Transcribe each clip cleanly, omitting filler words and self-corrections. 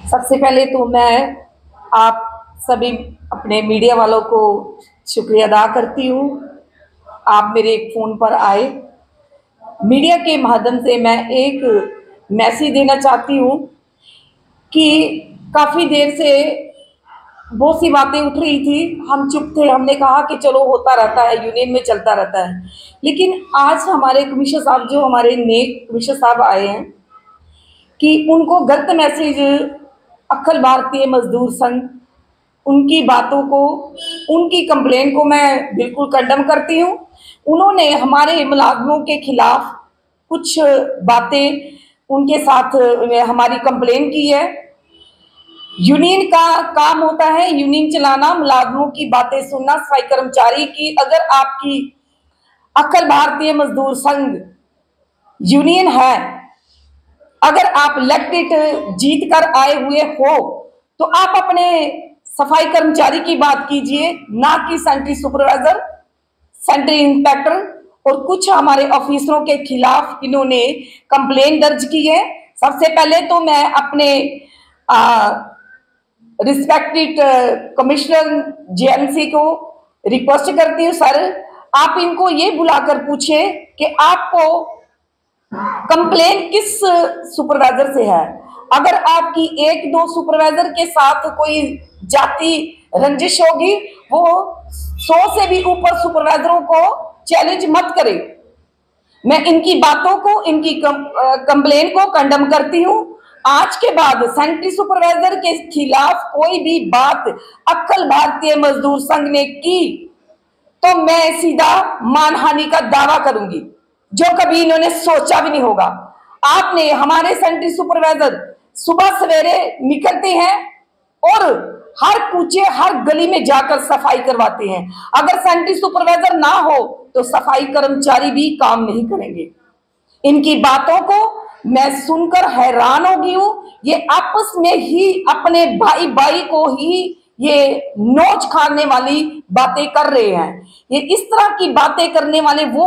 सबसे पहले तो मैं आप सभी अपने मीडिया वालों को शुक्रिया अदा करती हूँ। आप मेरे एक फ़ोन पर आए। मीडिया के माध्यम से मैं एक मैसेज देना चाहती हूँ कि काफ़ी देर से बहुत सी बातें उठ रही थी, हम चुप थे। हमने कहा कि चलो होता रहता है, यूनियन में चलता रहता है। लेकिन आज हमारे कमिश्नर साहब, जो हमारे नए कमिश्नर साहब आए हैं, कि उनको गलत मैसेज अखिल भारतीय मजदूर संघ, उनकी बातों को, उनकी कंप्लेन को मैं बिल्कुल कंडम करती हूँ। उन्होंने हमारे मुलाजमों के खिलाफ कुछ बातें उनके साथ हमारी कंप्लेन की है। यूनियन का काम होता है यूनियन चलाना, मुलाजमों की बातें सुनना, सफाई कर्मचारी की। अगर आपकी अखिल भारतीय मजदूर संघ यूनियन है, अगर आप इलेक्टेड जीत कर आए हुए हो, तो आप अपने सफाई कर्मचारी की बात कीजिए, ना कि सेंट्री सुपरवाइजर, सेंट्री इंस्पेक्टर और कुछ हमारे ऑफिसरों के खिलाफ इन्होंने कंप्लेन दर्ज की है। सबसे पहले तो मैं अपने रिस्पेक्टेड कमिश्नर जेएमसी को रिक्वेस्ट करती हूँ, सर आप इनको ये बुलाकर पूछे कि आपको कंप्लेन किस सुपरवाइजर से है। अगर आपकी एक दो सुपरवाइजर के साथ कोई जाति रंजिश होगी, वो 100 से भी ऊपर सुपरवाइजरों को चैलेंज मत करे। मैं इनकी बातों को, इनकी कंप्लेन को कंडम करती हूँ। आज के बाद सेंट्री सुपरवाइजर के खिलाफ कोई भी बात अखिल भारतीय मजदूर संघ ने की तो मैं सीधा मानहानि का दावा करूंगी, जो कभी इन्होंने सोचा भी नहीं होगा। आपने हमारे सेंट्री सुपरवाइजर सुबह सवेरे निकलते हैं और हर कूचे, हर गली में जाकर सफाई करवाते हैं। अगर सेंट्री सुपरवाइजर ना हो तो सफाई कर्मचारी भी काम नहीं करेंगे। इनकी बातों को मैं सुनकर हैरान हो गई हूं। ये आपस में ही अपने भाई भाई को ही ये नोच खाने वाली बातें कर रहे हैं। ये इस तरह की बातें करने वाले वो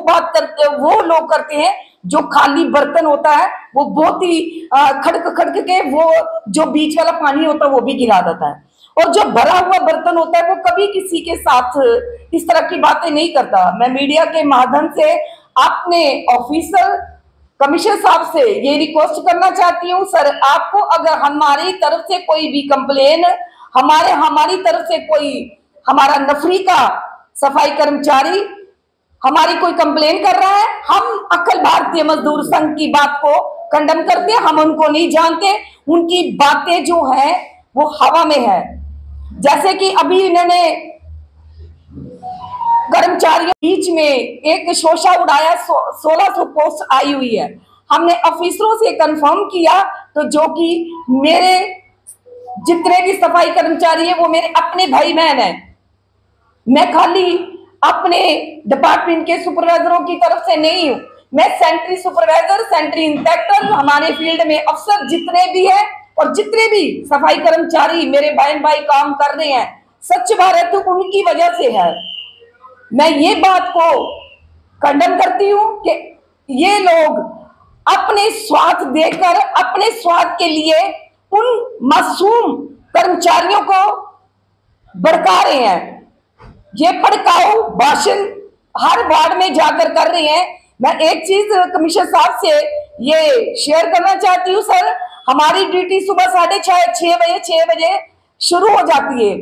लोग करते हैं जो खाली बर्तन होता है वो बहुत ही खड़क खड़क के वो जो बीच वाला पानी होता है वो भी गिरा देता है, और जो भरा हुआ बर्तन होता है वो कभी किसी के साथ इस तरह की बातें नहीं करता। मैं मीडिया के माध्यम से अपने ऑफिसर कमिश्नर साहब से ये रिक्वेस्ट करना चाहती हूँ, सर आपको अगर हमारी तरफ से कोई भी कंप्लेन, हमारी तरफ से कोई हमारा नफरी का सफाई कर्मचारी हमारी कोई कंप्लेन कर रहा है, हम अखिल भारतीय मजदूर संघ की बात को कंडम करते हैं। हम उनको नहीं जानते, उनकी बातें जो है वो हवा में है। जैसे कि अभी इन्होंने कर्मचारियों बीच में एक शोषा उड़ाया, 1600 पोस्ट आई हुई है। हमने ऑफिसरों से कंफर्म किया तो जो कि मेरे जितने भी सफाई कर्मचारी है वो मेरे अपने भाई बहन है। मैं खाली अपने डिपार्टमेंट के सुपरवाइजरों की तरफ से नहीं हूं, मैं सेंट्री सुपरवाइजर, सेंट्री इंस्पेक्टर, हमारे फील्ड में अफसर जितने भी हैं और जितने भी सफाई कर्मचारी मेरे बहन भाई काम कर रहे हैं, स्वच्छ भारत उनकी वजह से है। मैं ये बात को खंडन करती हूं कि ये लोग अपने स्वार्थ देकर, अपने स्वार्थ के लिए उन मासूम कर्मचारियों को भड़का रहे हैं। ये भड़काऊ भाषण हर वार्ड में जाकर कर रहे हैं। मैं एक चीज कमिश्नर साहब से ये शेयर करना चाहती हूँ, सर हमारी ड्यूटी सुबह 6:30 बजे शुरू हो जाती है।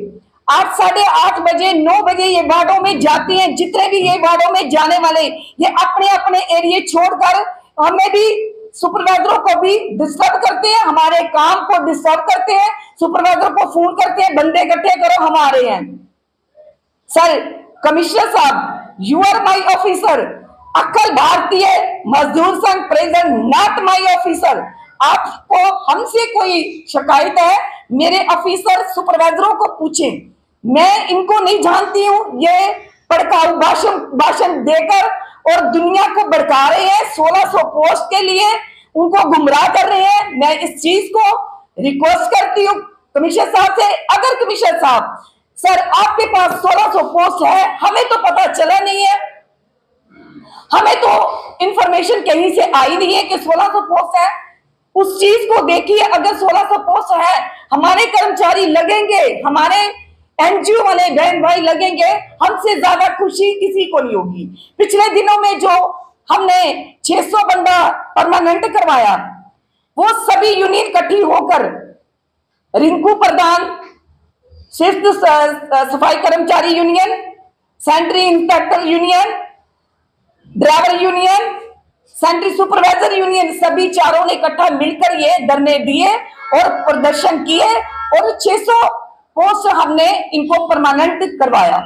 8, 8:30 बजे, 9 बजे ये वार्डों में जाते हैं। जितने भी ये वार्डों में जाने वाले ये अपने अपने एरिया छोड़कर हमें भी, सुपरवाइजरों को भी डिस्टर्ब करते हैं, हमारे काम को डिस्टर्ब करते हैं, सुपरवाइजर को फोन करते हैं, बंदे इकट्ठे करो हम आ रहे हैं। सर कमिश्नर साहब, you are my officer, Akhil Bharatiya मजदूर संघ प्रेसिडेंट, नॉट माई ऑफिसर। आपको हमसे कोई शिकायत है, मेरे ऑफिसर सुपरवाइजरों को पूछें। मैं इनको नहीं जानती हूँ। ये भड़काऊ भाषण देकर और दुनिया को भड़का रहे हैं 1600 पोस्ट के लिए, उनको गुमराह कर रहे हैं। मैं इस चीज को रिक्वेस्ट करती हूँ कमिश्नर साहब से। अगर कमिश्नर साहब, सर आपके पास 1600 पोस्ट है, हमें तो पता चला नहीं है, हमें तो इंफॉर्मेशन कहीं से आई नहीं है कि 1600 पोस्ट है। उस चीज को देखिए, अगर 1600 पोस्ट है, हमारे कर्मचारी लगेंगे, हमारे एनजीओ वाले बहन भाई लगेंगे, हमसे ज्यादा खुशी किसी को नहीं होगी। पिछले दिनों में जो हमने 600 बंदा परमानेंट करवाया, वो सभी यूनियन इकट्ठी होकर रिंकू प्रधान, शिफ्ट सफाई कर्मचारी union, sentry inspector union, driver union, sentry supervisor union, सभी चारों ने इकट्ठा मिलकर ये धरने दिए और प्रदर्शन किए और 600 पोस्ट हमने इनको परमानेंट करवाया।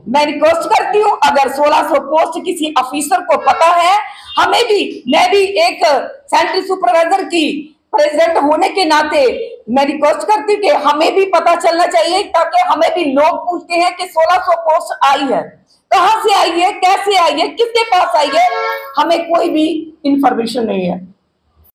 मैं रिक्वेस्ट करती हूं, अगर 1600 पोस्ट किसी ऑफिसर को पता है, हमें भी, मैं भी एक सेंट्री सुपरवाइजर की प्रेसिडेंट होने के नाते मैं रिक्वेस्ट करती हूँ कि हमें भी पता चलना चाहिए, ताकि हमें भी लोग पूछते हैं कि 1600 पोस्ट आई है, कहां से आई है, कैसे आई है, किसके पास आई है, हमें कोई भी इंफॉर्मेशन नहीं है।